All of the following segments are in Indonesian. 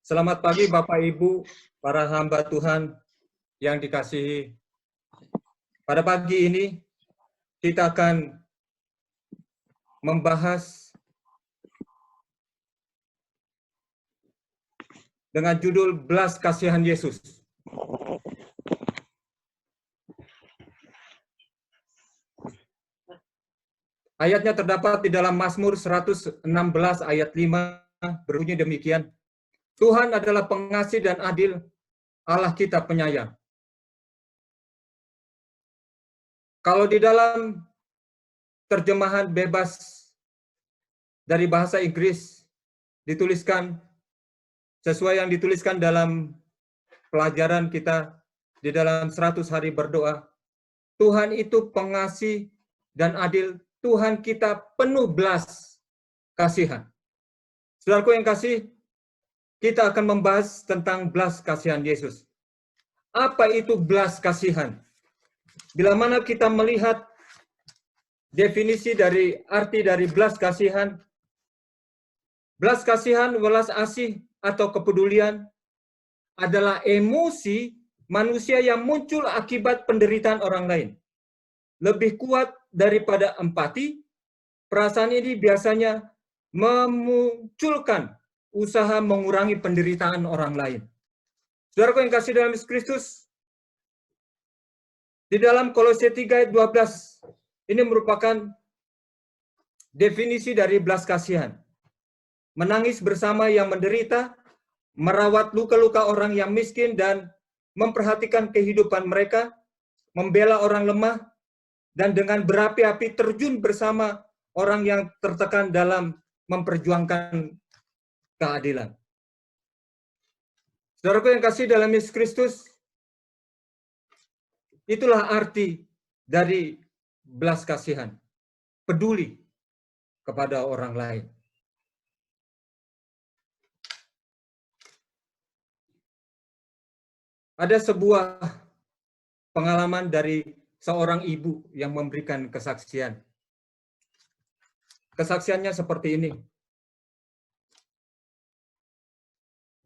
Selamat pagi Bapak Ibu, para hamba Tuhan yang dikasihi. Pada pagi ini kita akan membahas dengan judul Belas Kasihan Yesus. Ayatnya terdapat di dalam Mazmur 116 ayat 5, berbunyi demikian. Tuhan adalah pengasih dan adil, Allah kita penyayang. Kalau di dalam terjemahan bebas dari bahasa Inggris dituliskan sesuai yang dituliskan dalam pelajaran kita di dalam 100 hari berdoa. Tuhan itu pengasih dan adil, Tuhan kita penuh belas kasihan. Saudaraku yang kasih, kita akan membahas tentang belas kasihan Yesus. Apa itu belas kasihan? Bila mana kita melihat definisi dari arti dari belas kasihan, welas asih atau kepedulian adalah emosi manusia yang muncul akibat penderitaan orang lain. Lebih kuat daripada empati, perasaan ini biasanya memunculkan usaha mengurangi penderitaan orang lain. Saudaraku yang kasih dalam Yesus Kristus, di dalam Kolose 3 ayat 12, ini merupakan definisi dari belas kasihan. Menangis bersama yang menderita, merawat luka-luka orang yang miskin dan memperhatikan kehidupan mereka, membela orang lemah, dan dengan berapi-api terjun bersama orang yang tertekan dalam memperjuangkan keadilan. Saudaraku yang kasih dalam Yesus Kristus, itulah arti dari belas kasihan, peduli kepada orang lain. Ada sebuah pengalaman dari seorang ibu yang memberikan kesaksian. Kesaksiannya seperti ini.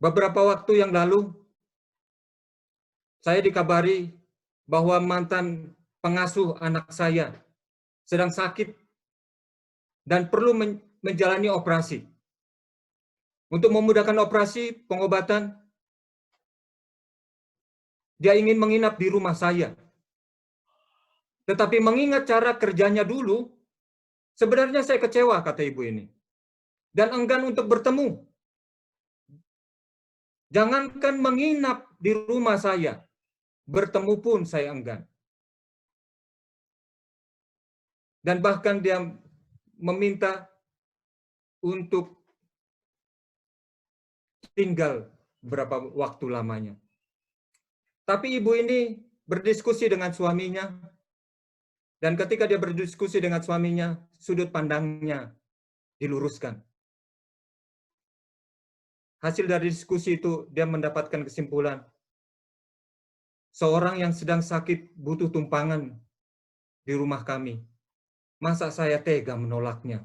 Beberapa waktu yang lalu, saya dikabari bahwa mantan pengasuh anak saya sedang sakit dan perlu menjalani operasi. Untuk memudahkan operasi, pengobatan, dia ingin menginap di rumah saya. Tetapi mengingat cara kerjanya dulu, sebenarnya saya kecewa, kata ibu ini. Dan enggan untuk bertemu. Jangankan menginap di rumah saya, bertemu pun saya enggan. Dan bahkan dia meminta untuk tinggal berapa waktu lamanya. Tapi ibu ini berdiskusi dengan suaminya, dan ketika dia berdiskusi dengan suaminya, sudut pandangnya diluruskan. Hasil dari diskusi itu, dia mendapatkan kesimpulan, seorang yang sedang sakit butuh tumpangan di rumah kami. Masa saya tega menolaknya?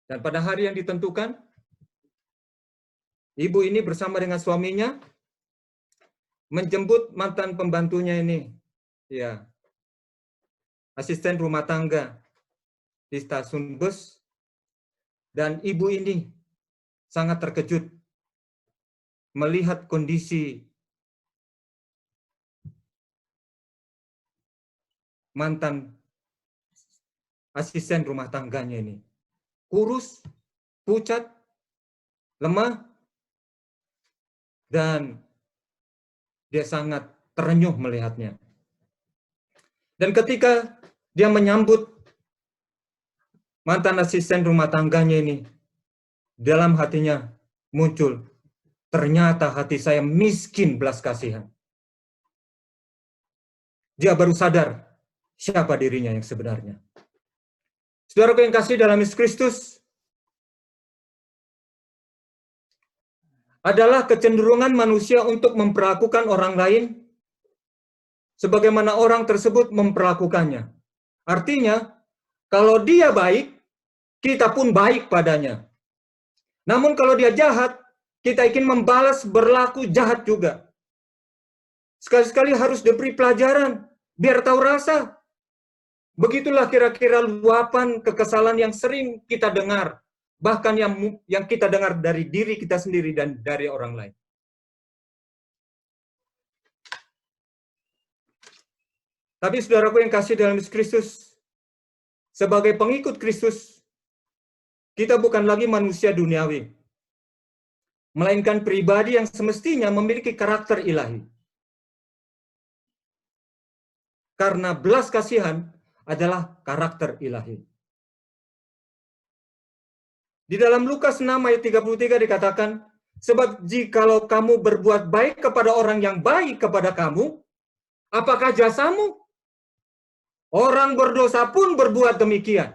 Dan pada hari yang ditentukan, ibu ini bersama dengan suaminya menjemput mantan pembantunya ini, ya, asisten rumah tangga di stasiun bus, dan ibu ini sangat terkejut melihat kondisi mantan asisten rumah tangganya ini. Kurus, pucat, lemah, dan dia sangat terenyuh melihatnya. Dan ketika dia menyambut mantan asisten rumah tangganya ini, dalam hatinya muncul, ternyata hati saya miskin belas kasihan. Dia baru sadar siapa dirinya yang sebenarnya. Saudaraku yang kasih dalam Yesus Kristus, adalah kecenderungan manusia untuk memperlakukan orang lain sebagaimana orang tersebut memperlakukannya. Artinya, kalau dia baik, kita pun baik padanya. Namun kalau dia jahat, kita ingin membalas berlaku jahat juga. Sekali-sekali harus diberi pelajaran, biar tahu rasa. Begitulah kira-kira luapan kekesalan yang sering kita dengar, bahkan yang kita dengar dari diri kita sendiri dan dari orang lain. Tapi saudaraku yang kasih dalam Yesus Kristus, sebagai pengikut Kristus, kita bukan lagi manusia duniawi, melainkan pribadi yang semestinya memiliki karakter ilahi. Karena belas kasihan adalah karakter ilahi. Di dalam Lukas 6 ayat 33 dikatakan, sebab jikalau kamu berbuat baik kepada orang yang baik kepada kamu, apakah jasamu? Orang berdosa pun berbuat demikian.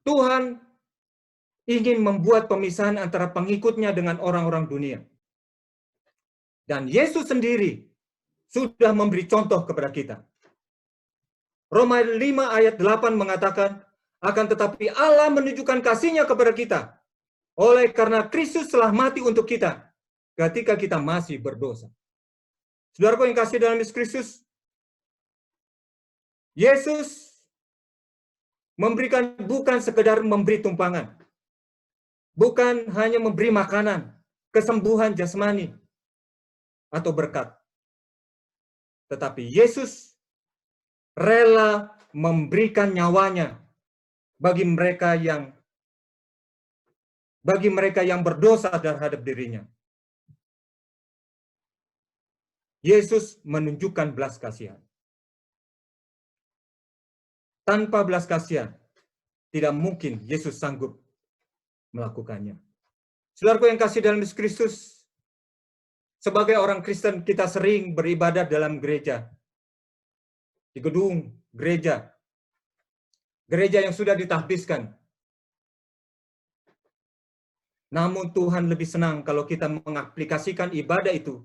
Tuhan ingin membuat pemisahan antara pengikutnya dengan orang-orang dunia. Dan Yesus sendiri sudah memberi contoh kepada kita. Roma 5 ayat 8 mengatakan, akan tetapi Allah menunjukkan kasih-Nya kepada kita, oleh karena Kristus telah mati untuk kita, ketika kita masih berdosa. Saudaraku yang kasih dalam Yesus Kristus, Yesus memberikan bukan sekedar memberi tumpangan, bukan hanya memberi makanan, kesembuhan jasmani, atau berkat. Tetapi Yesus rela memberikan nyawanya bagi mereka yang berdosa terhadap dirinya. Yesus menunjukkan belas kasihan. Tanpa belas kasihan, tidak mungkin Yesus sanggup melakukannya. Saudaraku yang kasih dalam Yesus Kristus, sebagai orang Kristen kita sering beribadah dalam gereja, di gedung gereja yang sudah ditahbiskan. Namun Tuhan lebih senang kalau kita mengaplikasikan ibadah itu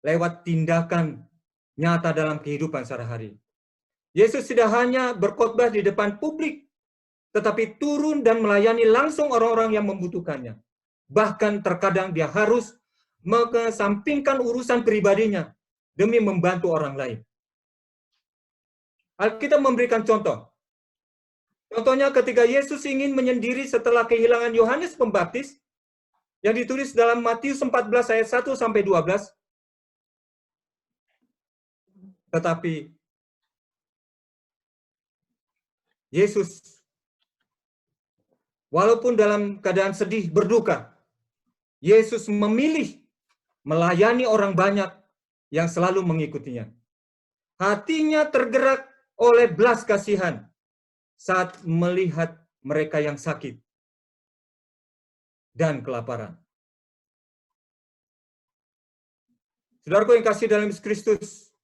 lewat tindakan nyata dalam kehidupan sehari-hari. Yesus tidak hanya berkhotbah di depan publik, tetapi turun dan melayani langsung orang-orang yang membutuhkannya. Bahkan terkadang dia harus mengesampingkan urusan pribadinya demi membantu orang lain. Alkitab memberikan contoh. Contohnya ketika Yesus ingin menyendiri setelah kehilangan Yohanes Pembaptis, yang ditulis dalam Matius 14 ayat 1 sampai 12. Tetapi Yesus walaupun dalam keadaan sedih, berduka, Yesus memilih melayani orang banyak yang selalu mengikutinya. Hatinya tergerak oleh belas kasihan saat melihat mereka yang sakit dan kelaparan. Saudaraku yang kasih dalam Yesus Kristus,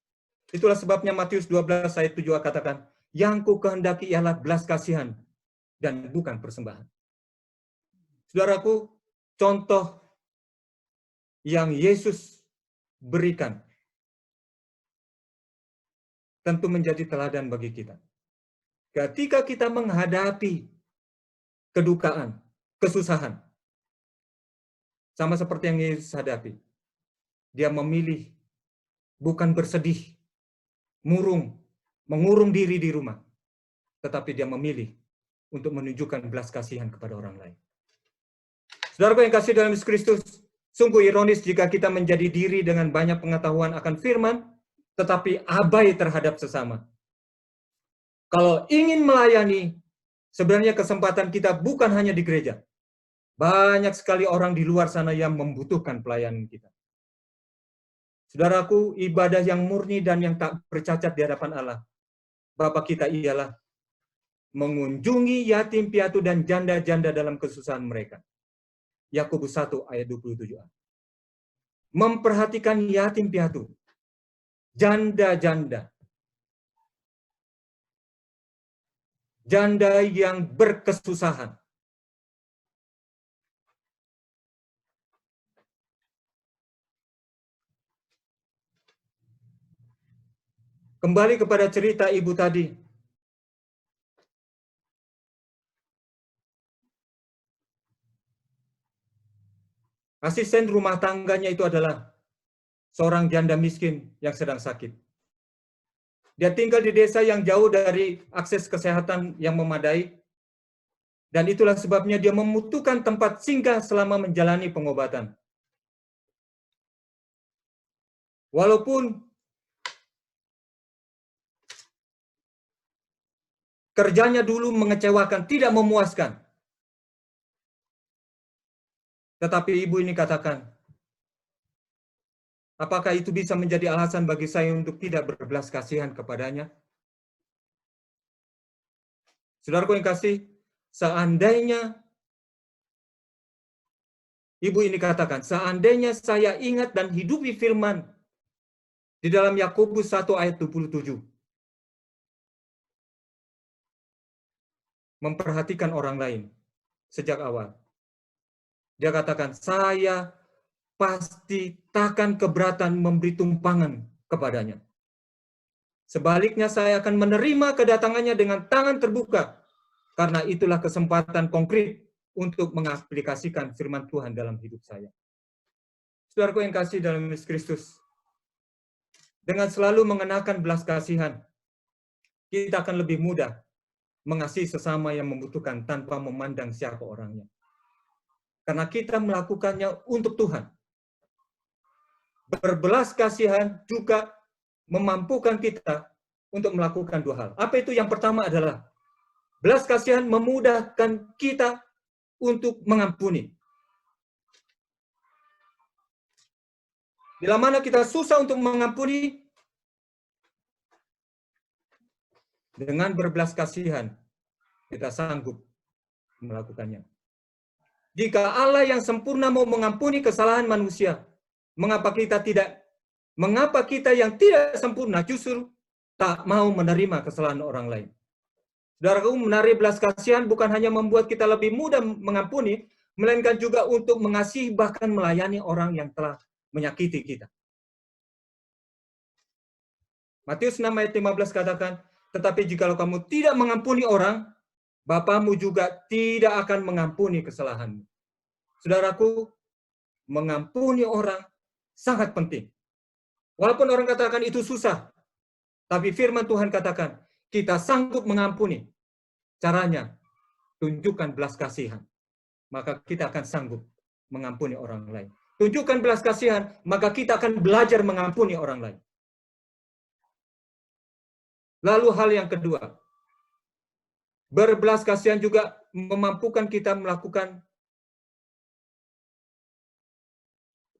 itulah sebabnya Matius 12 ayat 7 katakan, yang ku kehendaki ialah belas kasihan dan bukan persembahan. Saudaraku, contoh yang Yesus berikan tentu menjadi teladan bagi kita. Ketika kita menghadapi kedukaan, kesusahan, sama seperti yang Yesus hadapi, dia memilih bukan bersedih, mengurung diri di rumah, tetapi dia memilih untuk menunjukkan belas kasihan kepada orang lain. Saudaraku yang kasih dalam Yesus Kristus, sungguh ironis jika kita menjadi diri dengan banyak pengetahuan akan firman, tetapi abai terhadap sesama. Kalau ingin melayani, sebenarnya kesempatan kita bukan hanya di gereja. Banyak sekali orang di luar sana yang membutuhkan pelayanan kita. Saudaraku, ibadah yang murni dan yang tak bercacat di hadapan Allah, Bapa kita ialah mengunjungi yatim piatu dan janda-janda dalam kesusahan mereka. Yakobus 1 ayat 27a. Memperhatikan yatim piatu, janda-janda, janda yang berkesusahan. Kembali kepada cerita ibu tadi. Asisten rumah tangganya itu adalah seorang janda miskin yang sedang sakit. Dia tinggal di desa yang jauh dari akses kesehatan yang memadai, dan itulah sebabnya dia membutuhkan tempat singgah selama menjalani pengobatan. Walaupun kerjanya dulu mengecewakan, tidak memuaskan, tetapi ibu ini katakan, apakah itu bisa menjadi alasan bagi saya untuk tidak berbelas kasihan kepadanya? Saudaraku yang kasih, seandainya ibu ini katakan, seandainya saya ingat dan hidupi firman di dalam Yakobus 1 ayat 27, memperhatikan orang lain sejak awal. Dia katakan, saya pasti takkan keberatan memberi tumpangan kepadanya. Sebaliknya saya akan menerima kedatangannya dengan tangan terbuka, karena itulah kesempatan konkret untuk mengaplikasikan firman Tuhan dalam hidup saya. Saudaraku yang kasih dalam Yesus Kristus, dengan selalu mengenakan belas kasihan, kita akan lebih mudah mengasihi sesama yang membutuhkan tanpa memandang siapa orangnya. Karena kita melakukannya untuk Tuhan. Berbelas kasihan juga memampukan kita untuk melakukan dua hal. Apa itu? Yang pertama adalah belas kasihan memudahkan kita untuk mengampuni. Bila mana kita susah untuk mengampuni, dengan berbelas kasihan kita sanggup melakukannya. Jika Allah yang sempurna mau mengampuni kesalahan manusia, mengapa kita yang tidak sempurna justru tak mau menerima kesalahan orang lain? Saudaraku, menarik belas kasihan bukan hanya membuat kita lebih mudah mengampuni, melainkan juga untuk mengasihi bahkan melayani orang yang telah menyakiti kita. Matius 6 ayat 15 katakan, tetapi jikalau kamu tidak mengampuni orang, Bapamu juga tidak akan mengampuni kesalahanmu. Saudaraku, mengampuni orang sangat penting. Walaupun orang katakan itu susah, tapi firman Tuhan katakan, kita sanggup mengampuni. Caranya, tunjukkan belas kasihan. Maka kita akan sanggup mengampuni orang lain. Tunjukkan belas kasihan, maka kita akan belajar mengampuni orang lain. Lalu hal yang kedua, berbelas kasihan juga memampukan kita melakukan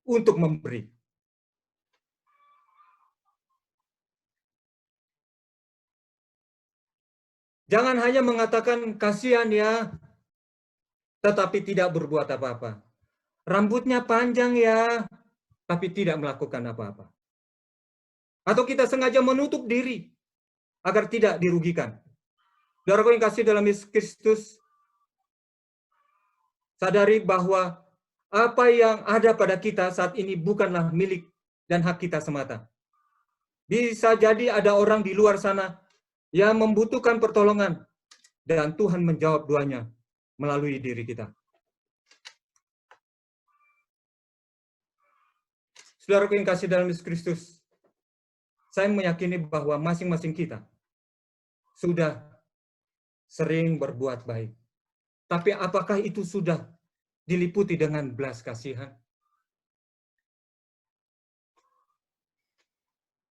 untuk memberi. Jangan hanya mengatakan kasihan ya, tetapi tidak berbuat apa-apa. Rambutnya panjang ya, tapi tidak melakukan apa-apa. Atau kita sengaja menutup diri agar tidak dirugikan. Saudaraku yang kasih dalam Yesus Kristus, sadari bahwa apa yang ada pada kita saat ini bukanlah milik dan hak kita semata. Bisa jadi ada orang di luar sana yang membutuhkan pertolongan, dan Tuhan menjawab doanya melalui diri kita. Saudaraku yang kasih dalam Yesus Kristus, saya meyakini bahwa masing-masing kita sudah sering berbuat baik. Tapi apakah itu sudah diliputi dengan belas kasihan?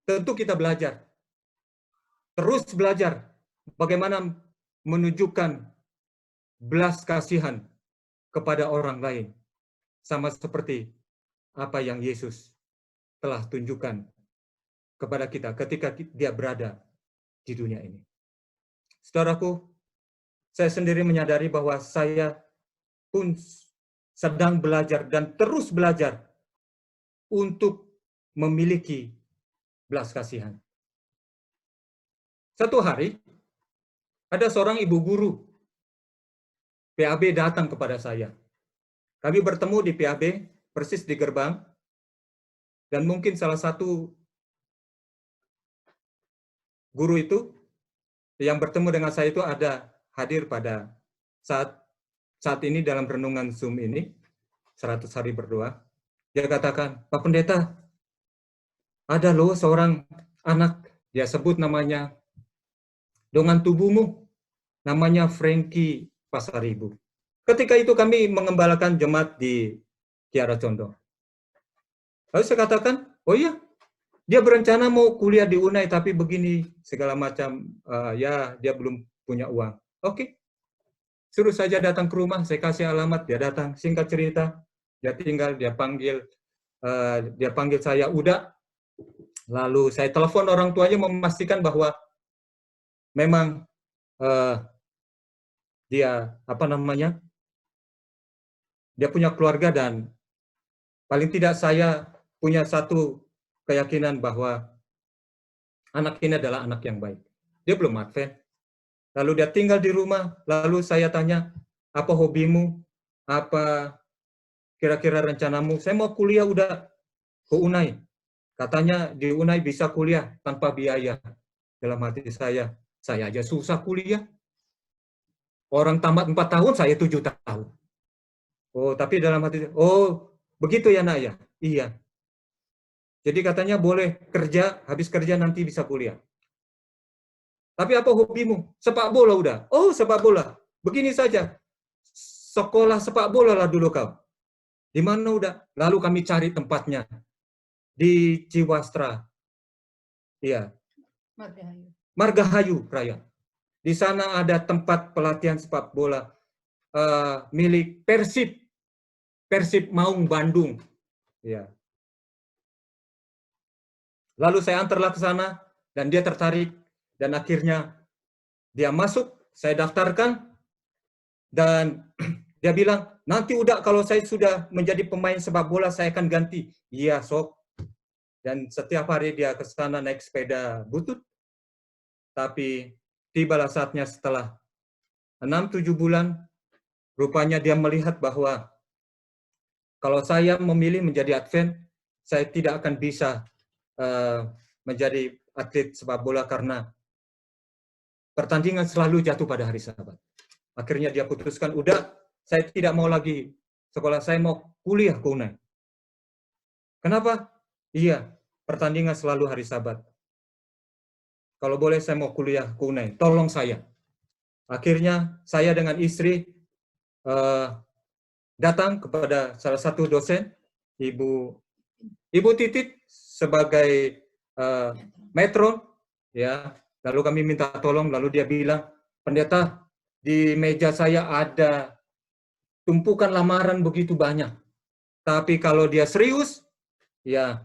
Tentu kita belajar. Terus belajar bagaimana menunjukkan belas kasihan kepada orang lain. Sama seperti apa yang Yesus telah tunjukkan kepada kita ketika dia berada di dunia ini. Saudaraku, saya sendiri menyadari bahwa saya pun sedang belajar dan terus belajar untuk memiliki belas kasihan. Satu hari, ada seorang ibu guru PAB datang kepada saya. Kami bertemu di PAB, persis di gerbang, dan mungkin salah satu guru itu yang bertemu dengan saya itu ada hadir pada saat ini dalam renungan Zoom ini. 100 hari berdoa. Dia katakan, Pak Pendeta, ada loh seorang anak, dia sebut namanya, dengan tubuhmu, namanya Frankie Pasaribu. Ketika itu kami mengembalakan jemaat di Kiara Condong. Lalu saya katakan, oh iya, dia berencana mau kuliah di UNAI, tapi begini segala macam, ya dia belum punya uang. Oke, suruh saja datang ke rumah, saya kasih alamat, dia datang, singkat cerita, dia tinggal, dia panggil saya Uda, lalu saya telepon orang tuanya memastikan bahwa memang dia dia punya keluarga, dan paling tidak saya punya satu keyakinan bahwa anak ini adalah anak yang baik. Dia belum Advent. Lalu dia tinggal di rumah, lalu saya tanya, apa hobimu? Apa kira-kira rencanamu? Saya mau kuliah udah ke UNAI. Katanya di UNAI bisa kuliah tanpa biaya. Dalam hati saya aja susah kuliah. Orang tamat 4 tahun, saya 7 tahun. Oh, tapi dalam hati, oh begitu ya nak ya? Iya. Jadi katanya boleh kerja, habis kerja nanti bisa kuliah. Tapi apa hobimu? Sepak bola udah. Oh, sepak bola. Begini saja. Sekolah sepak bola lah dulu kau. Di mana udah? Lalu kami cari tempatnya. Di Ciwastra. Iya. Margahayu Raya. Di sana ada tempat pelatihan sepak bola milik Persib Maung Bandung. Ya. Lalu saya antarlah ke sana dan dia tertarik, dan akhirnya dia masuk, saya daftarkan, dan dia bilang, nanti udah kalau saya sudah menjadi pemain sepak bola saya akan ganti. Iya sok. Dan setiap hari dia ke sana naik sepeda butut. Tapi tibalah saatnya setelah 6-7 bulan, rupanya dia melihat bahwa kalau saya memilih menjadi Advent, saya tidak akan bisa menjadi atlet sepak bola karena pertandingan selalu jatuh pada hari Sabat. Akhirnya dia putuskan, udah, saya tidak mau lagi sekolah, saya mau kuliah ke UNAI. Kenapa? Iya, pertandingan selalu hari Sabat. Kalau boleh saya mau kuliah ke UNAI, tolong saya. Akhirnya saya dengan istri datang kepada salah satu dosen, Ibu Titit sebagai metron, ya. Lalu kami minta tolong, lalu dia bilang, pendeta, di meja saya ada tumpukan lamaran begitu banyak. Tapi kalau dia serius, ya,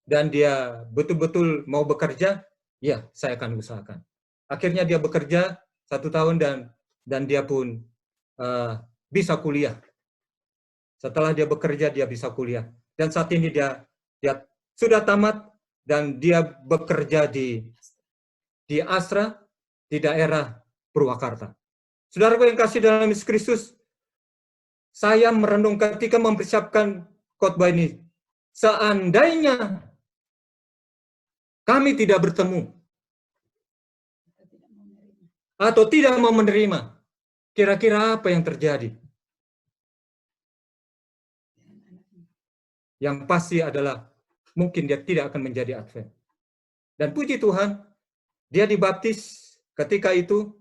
dan dia betul-betul mau bekerja, ya, saya akan usahakan. Akhirnya dia bekerja 1 tahun dan dia pun bisa kuliah. Setelah dia bekerja, dia bisa kuliah. Dan saat ini dia sudah tamat dan dia bekerja di Astra di daerah Purwakarta. Saudaraku yang kasih dalam Yesus Kristus, saya merenung ketika mempersiapkan khotbah ini. Seandainya kami tidak bertemu atau tidak mau menerima, kira-kira apa yang terjadi? Yang pasti adalah mungkin dia tidak akan menjadi Advent. Dan puji Tuhan, dia dibaptis ketika itu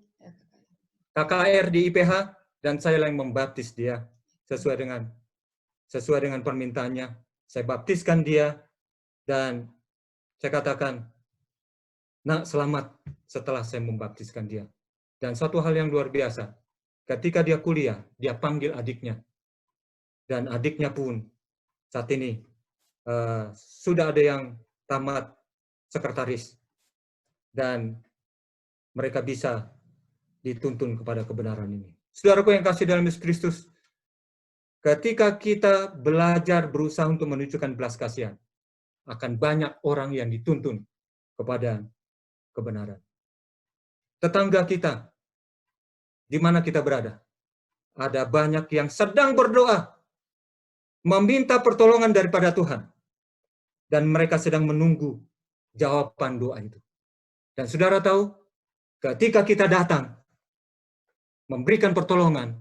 KKR di IPH, dan saya yang membaptis dia sesuai dengan permintaannya. Saya baptiskan dia dan saya katakan, nak, selamat setelah saya membaptiskan dia. Dan suatu hal yang luar biasa, ketika dia kuliah, dia panggil adiknya. Dan adiknya pun saat ini sudah ada yang tamat sekretaris. Dan mereka bisa dituntun kepada kebenaran ini. Saudaraku yang kasih dalam Yesus Kristus, ketika kita belajar berusaha untuk menunjukkan belas kasihan, akan banyak orang yang dituntun kepada kebenaran. Tetangga kita, di mana kita berada, ada banyak yang sedang berdoa, meminta pertolongan daripada Tuhan, dan mereka sedang menunggu jawaban doa itu. Dan saudara tahu, ketika kita datang memberikan pertolongan,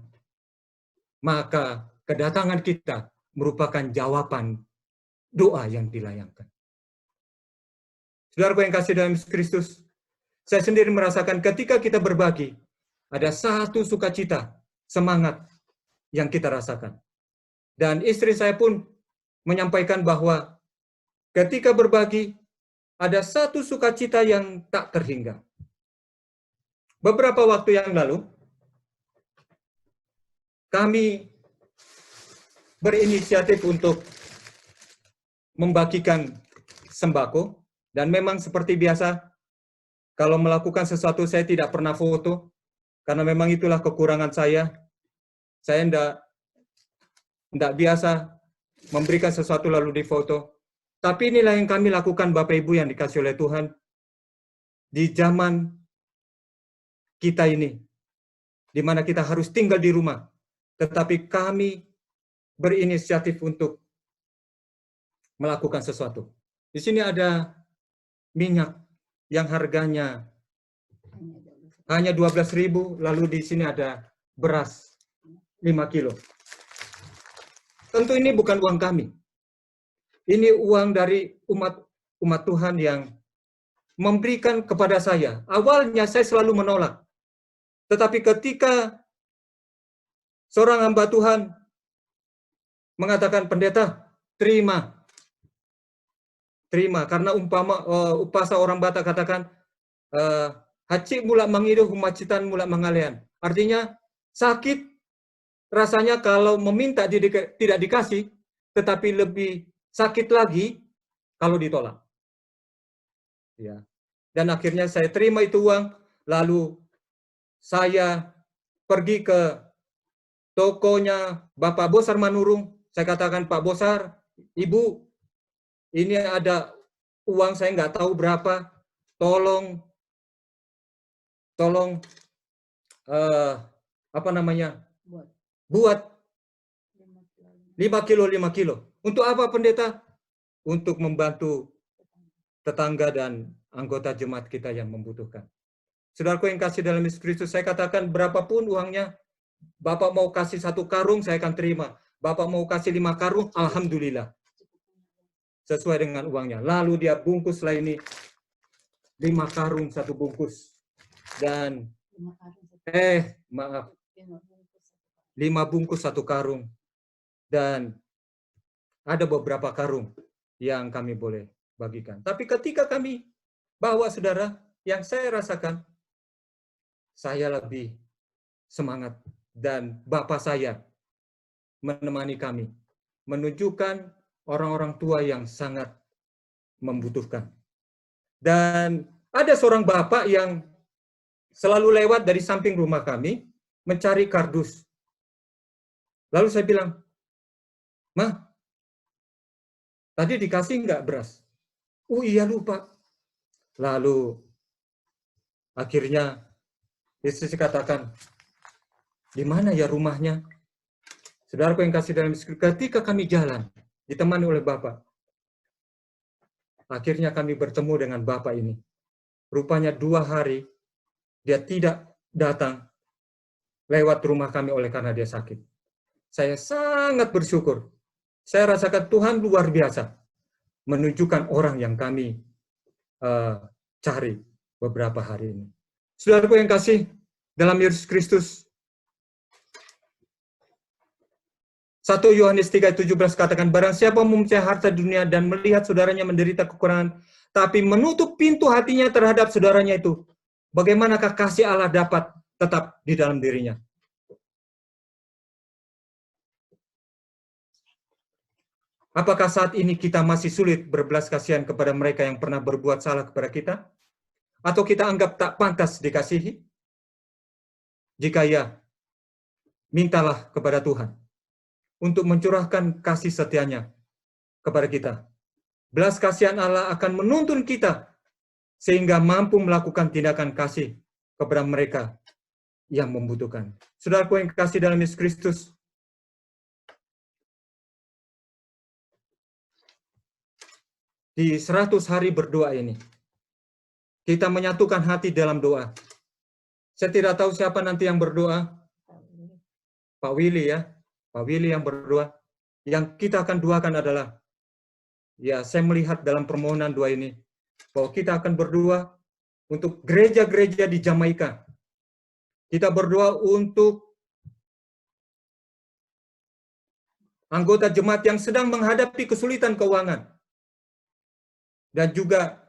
maka kedatangan kita merupakan jawaban doa yang dilayangkan. Saudaraku yang kasih dalam Yesus Kristus, saya sendiri merasakan ketika kita berbagi, ada satu sukacita, semangat yang kita rasakan. Dan istri saya pun menyampaikan bahwa ketika berbagi, ada satu sukacita yang tak terhingga. Beberapa waktu yang lalu, kami berinisiatif untuk membagikan sembako, dan memang seperti biasa, kalau melakukan sesuatu saya tidak pernah foto, karena memang itulah kekurangan saya. Saya tidak biasa memberikan sesuatu lalu difoto. Tapi inilah yang kami lakukan Bapak Ibu yang dikasih oleh Tuhan. Di zaman kita ini, di mana kita harus tinggal di rumah, tetapi kami berinisiatif untuk melakukan sesuatu. Di sini ada minyak yang harganya hanya 12.000, lalu di sini ada beras 5 kilo. Tentu ini bukan uang kami. Ini uang dari umat Tuhan yang memberikan kepada saya. Awalnya saya selalu menolak. Tetapi ketika seorang hamba Tuhan mengatakan, pendeta, terima. Karena upasa orang Batak katakan, haci mulak mangidu humacitan mulak mangalean. Artinya sakit rasanya kalau meminta tidak dikasih, tetapi lebih sakit lagi kalau ditolak. Ya. Dan akhirnya saya terima itu uang, lalu saya pergi ke tokonya Bapak Bosar Manurung. Saya katakan, Pak Bosar, Ibu, ini ada uang saya nggak tahu berapa, tolong buat 5 kilo. Untuk apa, pendeta? Untuk membantu tetangga dan anggota jemaat kita yang membutuhkan. Saudaraku yang kasih dalam Yesus Kristus, saya katakan berapapun uangnya, Bapak mau kasih 1 karung, saya akan terima. Bapak mau kasih 5 karung, alhamdulillah. Sesuai dengan uangnya. Lalu dia bungkus lah ini 5 karung 1 bungkus. Dan 5 bungkus 1 karung. Dan ada beberapa karung yang kami boleh bagikan. Tapi ketika kami bawa, saudara, yang saya rasakan, saya lebih semangat. Dan Bapak saya menemani kami. Menunjukkan orang-orang tua yang sangat membutuhkan. Dan ada seorang bapak yang selalu lewat dari samping rumah kami, mencari kardus. Lalu saya bilang, "Ma, tadi dikasih nggak beras?" "Oh iya, lupa." Lalu akhirnya istri katakan, "Di mana ya rumahnya?" Saudaraku yang kasih dalam Yesus, ketika kami jalan, ditemani oleh Bapak, akhirnya kami bertemu dengan Bapak ini. Rupanya 2 hari dia tidak datang lewat rumah kami oleh karena dia sakit. Saya sangat bersyukur. Saya rasakan Tuhan luar biasa menunjukkan orang yang kami cari beberapa hari ini. Saudaraku yang kasih dalam Yesus Kristus, 1 Yohanes 3:17 katakan, barang siapa mempercayai harta dunia dan melihat saudaranya menderita kekurangan, tapi menutup pintu hatinya terhadap saudaranya itu, bagaimanakah kasih Allah dapat tetap di dalam dirinya? Apakah saat ini kita masih sulit berbelas kasihan kepada mereka yang pernah berbuat salah kepada kita? Atau kita anggap tak pantas dikasihi? Jika ya, mintalah kepada Tuhan untuk mencurahkan kasih setianya kepada kita. Belas kasihan Allah akan menuntun kita sehingga mampu melakukan tindakan kasih kepada mereka yang membutuhkan. Saudaraku yang kasih dalam Yesus Kristus, di 100 hari berdoa ini, kita menyatukan hati dalam doa. Saya tidak tahu siapa nanti yang berdoa. Pak Willy ya. Pak Willy yang berdoa. Yang kita akan doakan adalah, ya saya melihat dalam permohonan doa ini, bahwa kita akan berdoa untuk gereja-gereja di Jamaika. Kita berdoa untuk anggota jemaat yang sedang menghadapi kesulitan keuangan. Dan juga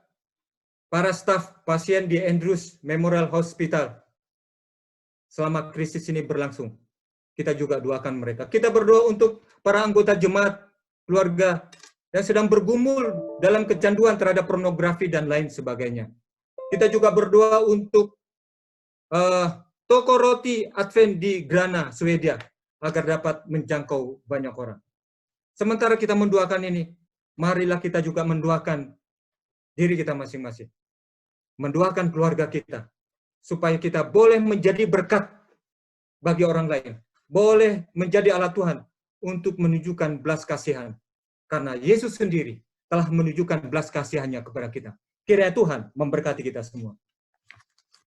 para staf pasien di Andrews Memorial Hospital. Selama krisis ini berlangsung, kita juga doakan mereka. Kita berdoa untuk para anggota jemaat, keluarga yang sedang bergumul dalam kecanduan terhadap pornografi dan lain sebagainya. Kita juga berdoa untuk toko roti Advent di Grana, Swedia, agar dapat menjangkau banyak orang. Sementara kita mendoakan ini, marilah kita juga mendoakan diri kita masing-masing. Mendoakan keluarga kita, supaya kita boleh menjadi berkat bagi orang lain. Boleh menjadi alat Tuhan untuk menunjukkan belas kasihan. Karena Yesus sendiri telah menunjukkan belas kasihannya kepada kita. Kiranya Tuhan memberkati kita semua.